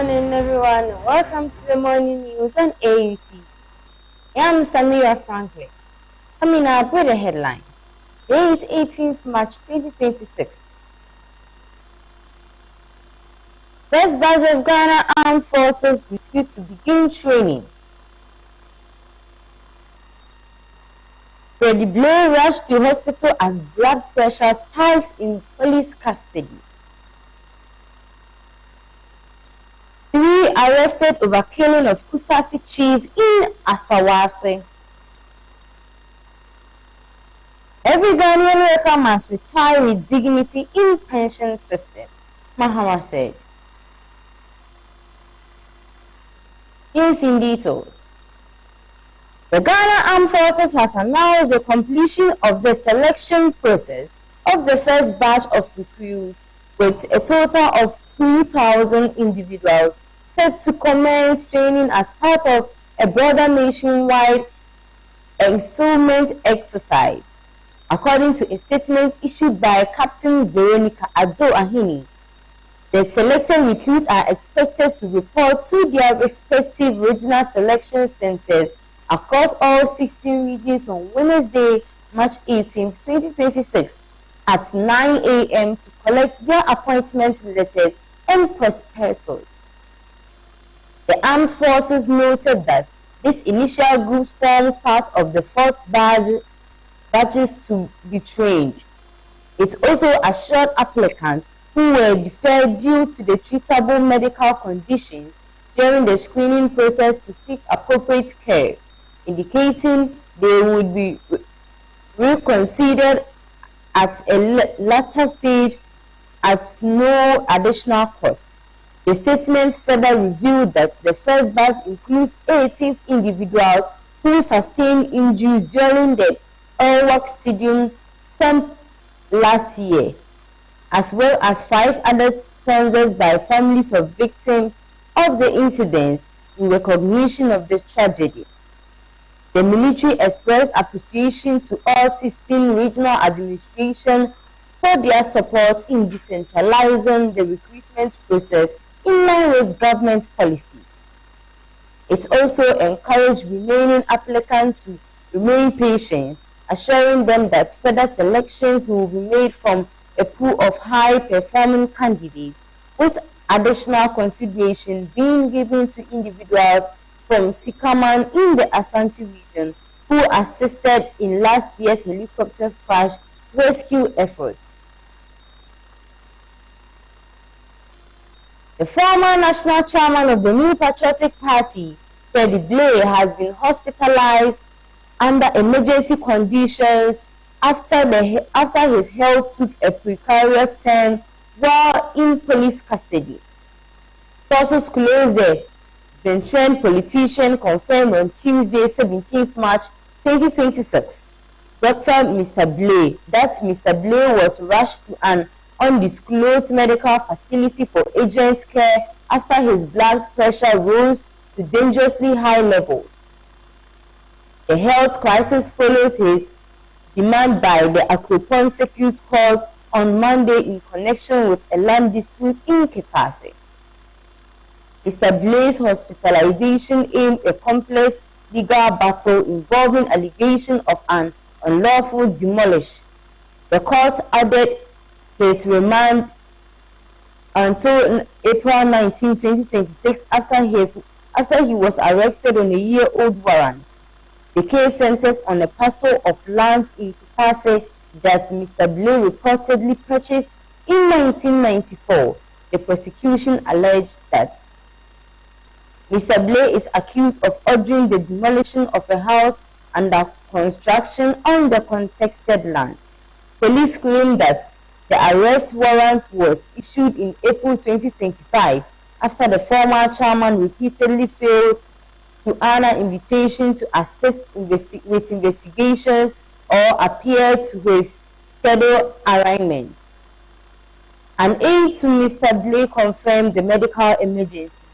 morning, everyone. Welcome to the morning news on AUT. I'm Samira Franklin. Coming up with the headlines. Today is 18th March 2026. First batch of Ghana Armed Forces recruit to begin training. Freddie Blay rushed to hospital as blood pressure spikes in police custody. 3 arrested over killing of Kusasi chief in Asawase. Every Ghanaian worker must retire with dignity in pension system, Mahama said. News in details. The Ghana Armed Forces has announced the completion of the selection process of the first batch of recruits, with a total of 2,000 individuals set to commence training as part of a broader nationwide installment exercise. According to a statement issued by Captain Veronica Ado-Ahini, the selected recruits are expected to report to their respective regional selection centers across all 16 regions on Wednesday, March 18, 2026 at 9 a.m. to collect their appointment letters and prospectus. The Armed Forces noted that this initial group forms part of the 4th batches to be trained. It also assured applicants who were deferred due to the treatable medical conditions during the screening process to seek appropriate care, indicating they would be reconsidered at a later stage at no additional cost. The statement further revealed that the first batch includes 18 individuals who sustained injuries during the Elwak Stadium storm last year, as well as 5 others sponsored by families of victims of the incidents in recognition of the tragedy. The military expressed appreciation to all 16 regional administrations for their support in decentralizing the recruitment process in line with government policy. It also encouraged remaining applicants to remain patient, assuring them that further selections will be made from a pool of high-performing candidates, with additional consideration being given to individuals from Sikaman in the Asante region who assisted in last year's helicopter crash rescue efforts. The former national chairman of the New Patriotic Party, Freddie Blay, has been hospitalized under emergency conditions after his health took a precarious turn while in police custody. Sources close the veteran politician confirmed on Tuesday, 17th March 2026, Mr. Blay was rushed to an undisclosed medical facility for urgent care after his blood pressure rose to dangerously high levels. The health crisis follows his demand by the Akropong Circuit Court on Monday in connection with a land dispute in Ketase. Mr. Blay's hospitalization aimed a complex legal battle involving allegation of an unlawful demolition. The court added his remand until April 19, 2026 after he was arrested on a year-old warrant. The case centers on a parcel of land in Kitase that Mr. Blay reportedly purchased in 1994. The prosecution alleged that Mr. Blay is accused of ordering the demolition of a house under construction on the contested land. Police claim that the arrest warrant was issued in April 2025 after the former chairman repeatedly failed to honor invitation to assist with investigations or appear to his scheduled arraignment. An aide to Mr. Blay confirmed the medical emergency,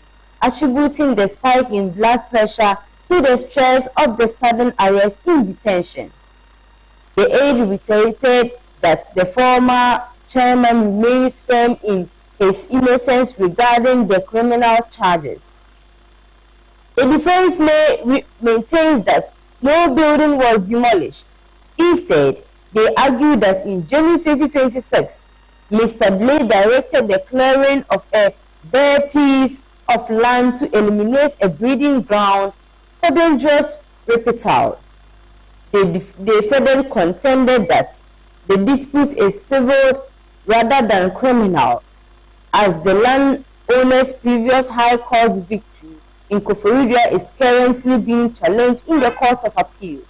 attributing the spike in blood pressure to the stress of the sudden arrest in detention. The aide reiterated that the former chairman remains firm in his innocence regarding the criminal charges. The defense maintains that no building was demolished. Instead, they argue that in January 2026, Mr. Blade directed the clearing of a bare piece of land to eliminate a breeding ground for dangerous reptiles. They further contended that the dispute is civil rather than criminal, as the landowner's previous High Court victory in Koforidua is currently being challenged in the Court of Appeal.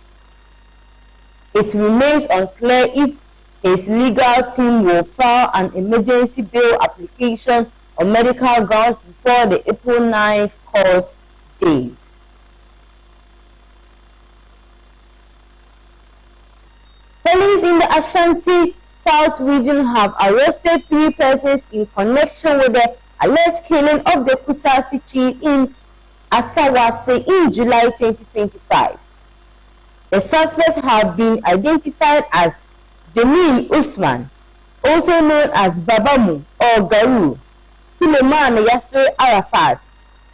It remains unclear if his legal team will file an emergency bail application on medical grounds before the April 9th court date. Police in the Ashanti South region have arrested 3 persons in connection with the alleged killing of the Kusasi chief in Asawase in July 2025. The suspects have been identified as Jamil Usman, also known as Babamu or Garu, Suleiman Yasser Arafat,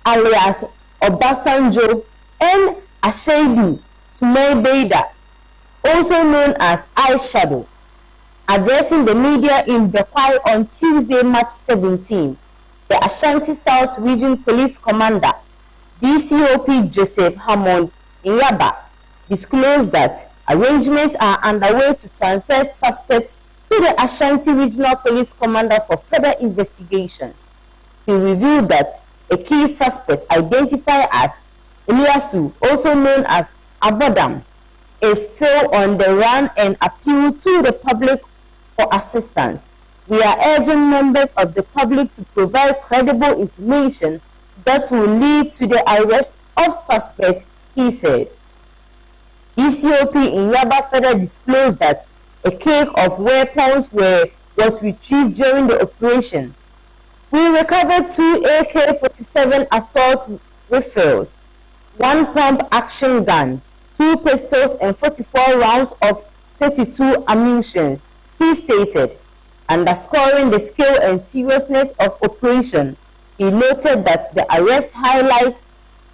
alias Obasanjo, and Ashaidu Sumaibeida, also known as Eyeshadow. Addressing the media in Bekwai on Tuesday, March 17th, the Ashanti South Region Police Commander, DCOP Joseph Hammond Nyaba, disclosed that arrangements are underway to transfer suspects to the Ashanti Regional Police Commander for further investigations. He revealed that a key suspect identified as Eliasu, also known as Abodam, is still on the run and appealed to the public for assistance. We are urging members of the public to provide credible information that will lead to the arrest of suspects, he said. DCOP Nyaba further disclosed that a cake of weapons was retrieved during the operation. We recovered 2 AK-47 assault rifles, 1 pump action gun, 2 pistols, and 44 rounds of 32 ammunition, he stated. Underscoring the scale and seriousness of operation, he noted that the arrest highlights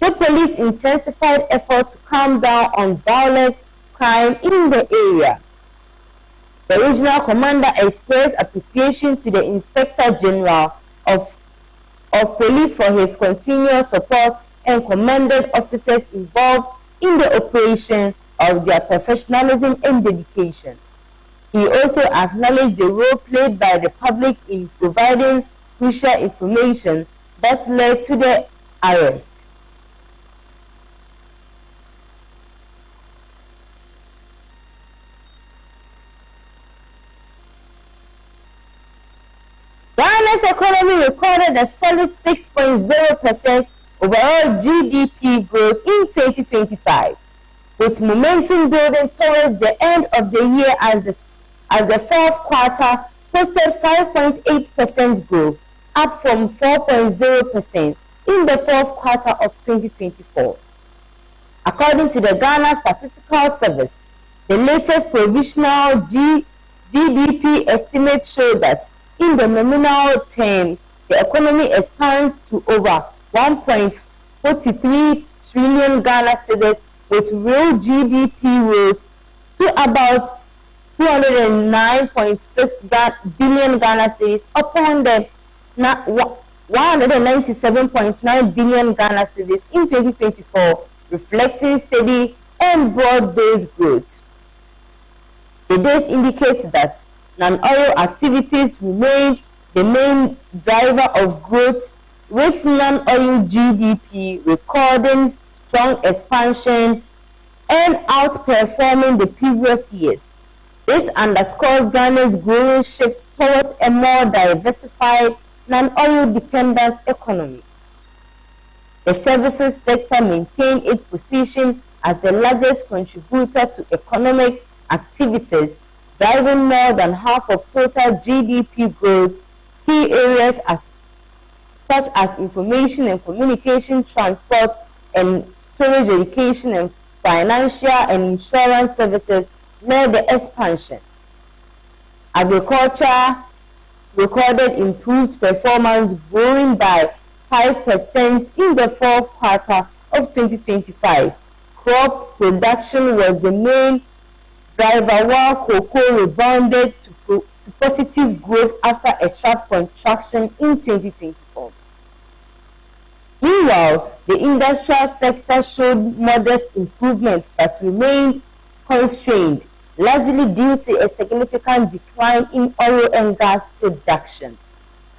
the police intensified efforts to calm down on violent crime in the area. The regional commander expressed appreciation to the Inspector General of Police for his continuous support and commended officers involved in the operation of their professionalism and dedication. He also acknowledged the role played by the public in providing crucial information that led to the arrest. Ghana's economy recorded a solid 6.0% overall GDP growth in 2025, with momentum building towards the end of the year as the fourth quarter posted 5.8% growth, up from 4.0% in the fourth quarter of 2024. According to the Ghana Statistical Service, the latest provisional GDP estimates show that in the nominal terms, the economy expands to over 1.43 trillion Ghana cedis, with real GDP rose to about 209.6 billion Ghana cedis upon the 197.9 billion Ghana cedis in 2024, reflecting steady and broad-based growth. The data indicates that non-oil activities remained the main driver of growth, with non-oil GDP recording strong expansion and outperforming the previous years. This underscores Ghana's growing shift towards a more diversified, non-oil dependent economy. The services sector maintained its position as the largest contributor to economic activities, driving more than half of total GDP growth. Key areas such as information and communication, transport and storage, education, and financial and insurance services led the expansion. Agriculture recorded improved performance, growing by 5% in the fourth quarter of 2025. Crop production was the main driver, while cocoa rebounded to positive growth after a sharp contraction in 2024. Meanwhile, the industrial sector showed modest improvement but remained constrained, largely due to a significant decline in oil and gas production.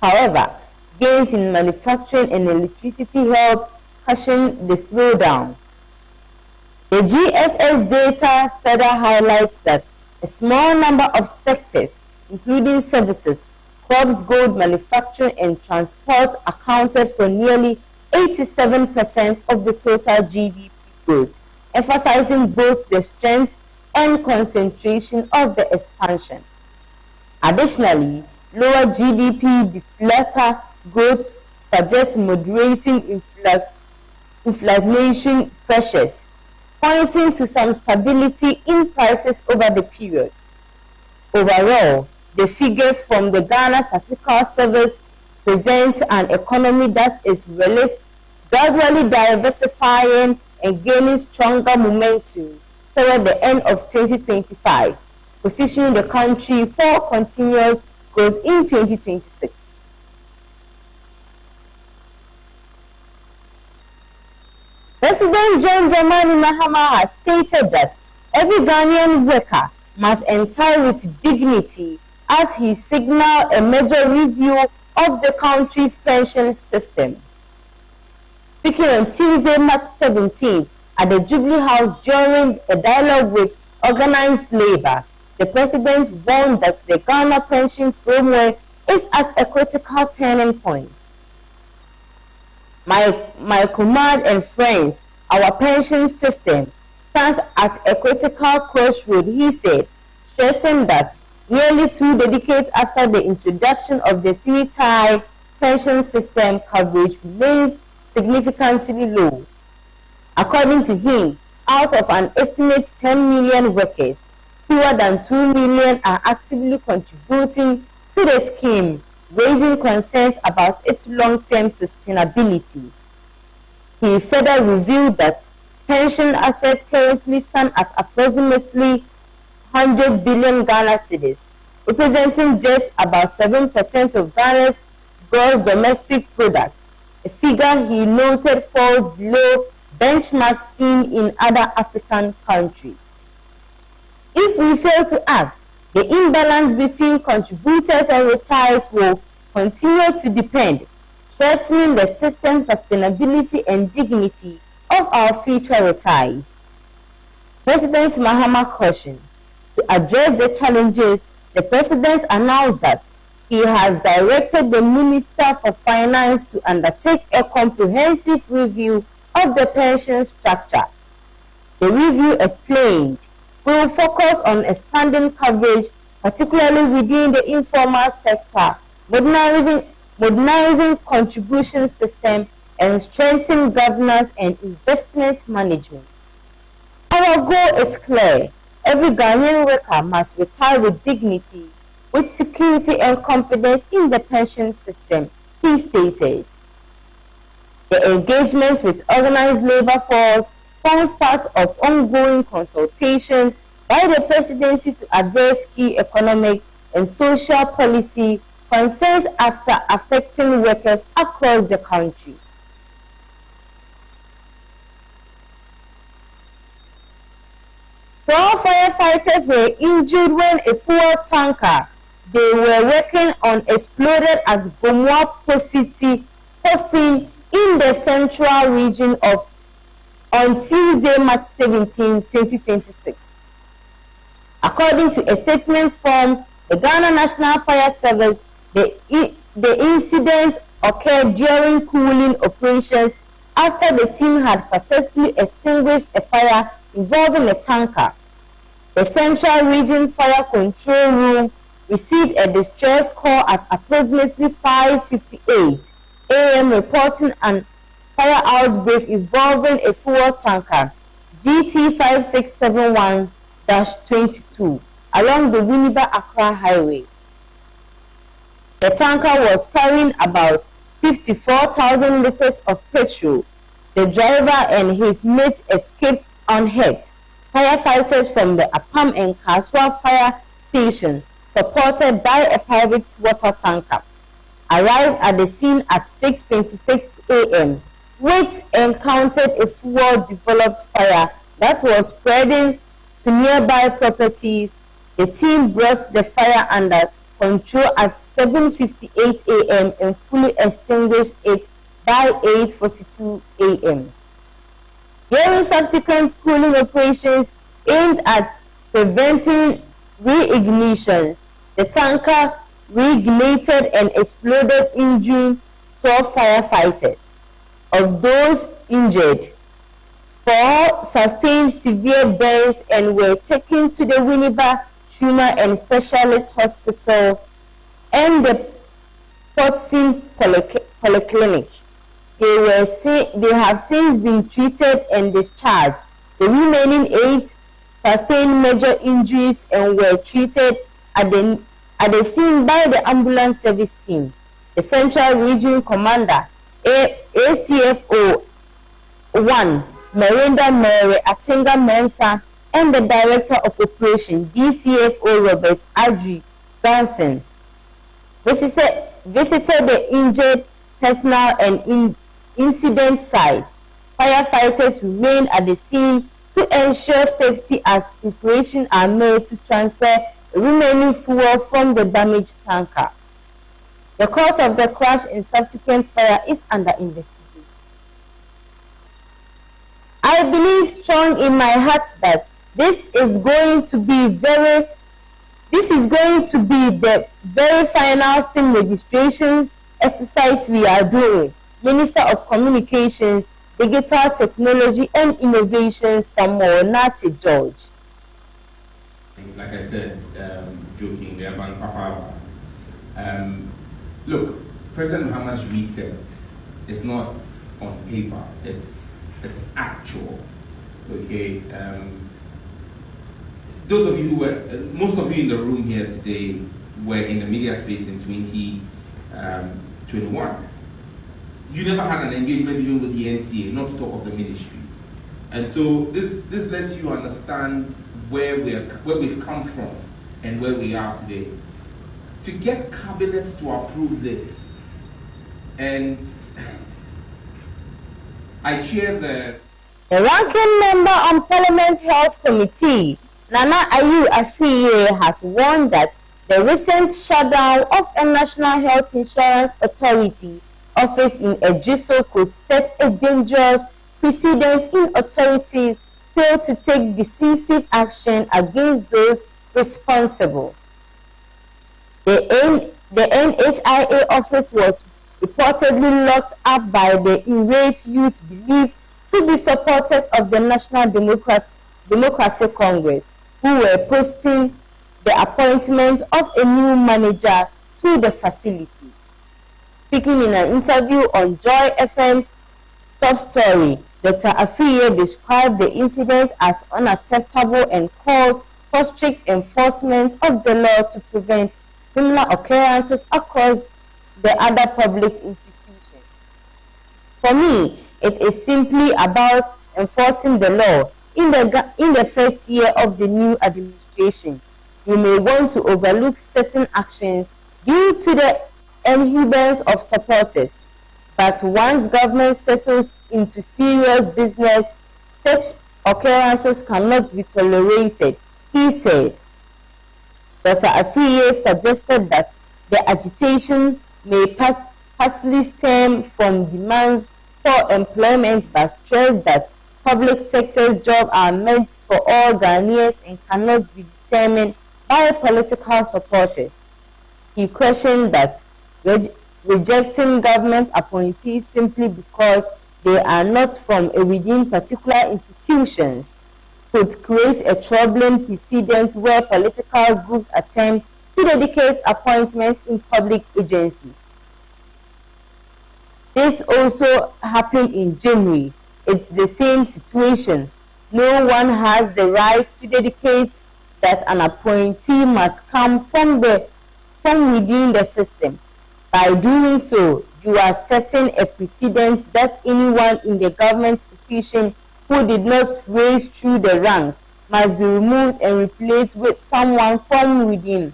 However, gains in manufacturing and electricity helped cushion the slowdown. The GSS data further highlights that a small number of sectors, including services, crops, gold, manufacturing, and transport, accounted for nearly 87% of the total GDP growth, emphasizing both the strength and concentration of the expansion. Additionally, lower GDP deflator growth suggests moderating inflation pressures, pointing to some stability in prices over the period. Overall, the figures from the Ghana Statistical Service present an economy that is realistic, gradually diversifying and gaining stronger momentum toward the end of 2025, positioning the country for continued growth in 2026. President John Dramani Mahama has stated that every Ghanaian worker must enter with dignity as he signaled a major review of the country's pension system. Speaking on Tuesday, March 17, at the Jubilee House during a dialogue with organized labor, the president warned that the Ghana pension framework is at a critical turning point. My command and friends, our pension system stands at a critical crossroad, he said, stressing that nearly 2 decades after the introduction of the three-tier pension system, coverage remains significantly low. According to him, out of an estimated 10 million workers, fewer than 2 million are actively contributing to the scheme, raising concerns about its long-term sustainability. He further revealed that pension assets currently stand at approximately 100 billion Ghana cedis, representing just about 7% of Ghana's gross domestic product, a figure he noted falls below benchmarks seen in other African countries. If we fail to act, the imbalance between contributors and retirees will continue to deepen, threatening the system's sustainability and dignity of our future retirees. President Mahama cautioned, to address the challenges, the president announced that he has directed the Minister for Finance to undertake a comprehensive review of the pension structure. The review explained will focus on expanding coverage, particularly within the informal sector, modernizing contribution system, and strengthening governance and investment management. Our goal is clear. Every Ghanaian worker must retire with dignity, with security and confidence in the pension system, he stated. The engagement with organized labor force forms part of ongoing consultation by the presidency to address key economic and social policy concerns after affecting workers across the country. 12 firefighters were injured when a fuel tanker they were working on exploded at Gomwa Posting in the central region on Tuesday, March 17, 2026. According to a statement from the Ghana National Fire Service, the incident occurred during cooling operations after the team had successfully extinguished a fire involving a tanker. The Central Region Fire Control Room received a distress call at approximately 5:58 a.m. reporting an fire outbreak involving a fuel tanker GT 5671-22 along the Winneba Accra Highway. The tanker was carrying about 54,000 liters of petrol. The driver and his mate escaped unhurt. Firefighters from the Apam and Kaswa fire station, supported by a private water tanker, arrived at the scene at 6:26 a.m., which encountered a fuel-developed fire that was spreading to nearby properties. The team brought the fire under control at 7:58 a.m. and fully extinguished it by 8:42 a.m. During subsequent cooling operations aimed at preventing reignition, the tanker reignited and exploded, injuring 12 firefighters. Of those injured, 4 sustained severe burns and were taken to the Winneba Trauma and Specialist Hospital and the Portsea Polyclinic. They have since been treated and discharged. The remaining 8 sustained major injuries and were treated at the scene by the ambulance service team. The Central Region Commander, ACFO 1, Merinda Mary Atinga Mensa, and the Director of Operations, DCFO Robert Adri Ganson, visited the injured personnel and incident site. Firefighters remain at the scene to ensure safety as preparations are made to transfer the remaining fuel from the damaged tanker. The cause of the crash and subsequent fire is under investigation. I believe strong in my heart that this is going to be the very final SIM registration exercise we are doing. Minister of Communications, Digital Technology and Innovation, Samuel Nati George. Like I said, joking, look, President Muhammad's reset is not on paper, it's actual. Okay, those of you who were, most of you in the room here today were in the media space in 2021. You never had an engagement even with the NCA, not to talk of the ministry. And so this lets you understand where we've come from and where we are today. To get cabinet to approve this, and I chair the ranking member on Parliament Health Committee, Nana Ayu Afriye, has warned that the recent shutdown of a National Health Insurance Authority office in Ejiso could set a dangerous precedent in authorities fail to take decisive action against those responsible. The NHIA office was reportedly locked up by the irate youth believed to be supporters of the National Democratic Congress, who were posting the appointment of a new manager to the facility. Speaking in an interview on Joy FM's Top Story, Dr. Afriye described the incident as unacceptable and called for strict enforcement of the law to prevent similar occurrences across the other public institutions. For me, it is simply about enforcing the law. In the first year of the new administration, you may want to overlook certain actions due to the inhibits of supporters. But once government settles into serious business, such occurrences cannot be tolerated, he said. Dr. Afriye suggested that the agitation may partly stem from demands for employment, but stressed that public sector jobs are meant for all Ghanaians and cannot be determined by political supporters. He questioned that rejecting government appointees simply because they are not from within particular institutions could create a troubling precedent where political groups attempt to dedicate appointments in public agencies. This also happened in January. It's the same situation. No one has the right to dedicate that an appointee must come from within the system. By doing so, you are setting a precedent that anyone in the government position who did not rise through the ranks must be removed and replaced with someone from within.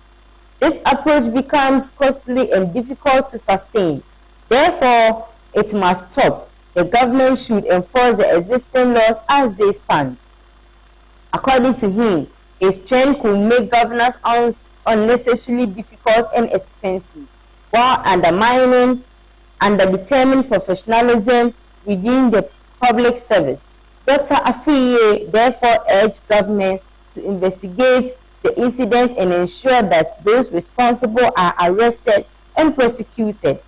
This approach becomes costly and difficult to sustain. Therefore, it must stop. The government should enforce the existing laws as they stand. According to him, a trend could make governance unnecessarily difficult and expensive, while undermining underdetermined professionalism within the public service. Dr. Afriye therefore urged government to investigate the incidents and ensure that those responsible are arrested and prosecuted,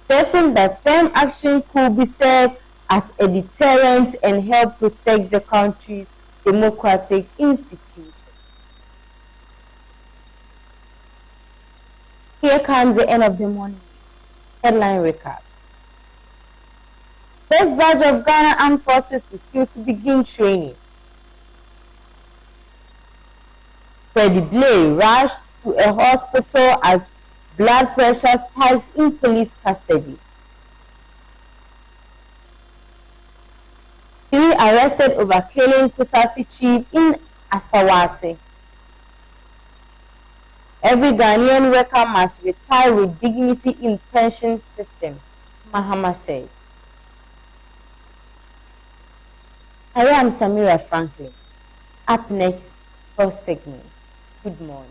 stressing that firm action could be served as a deterrent and help protect the country's democratic institutions. Here comes the end of the morning. Headline recaps. First batch of Ghana Armed Forces recruit to begin training. Freddie Blay rushed to a hospital as blood pressure spikes in police custody. 3 arrested over killing Kusasi chief in Asawase. Every Ghanaian worker must retire with dignity in pension system, Mahama said. I am Samira Franklin. Up next, sports segment. Good morning.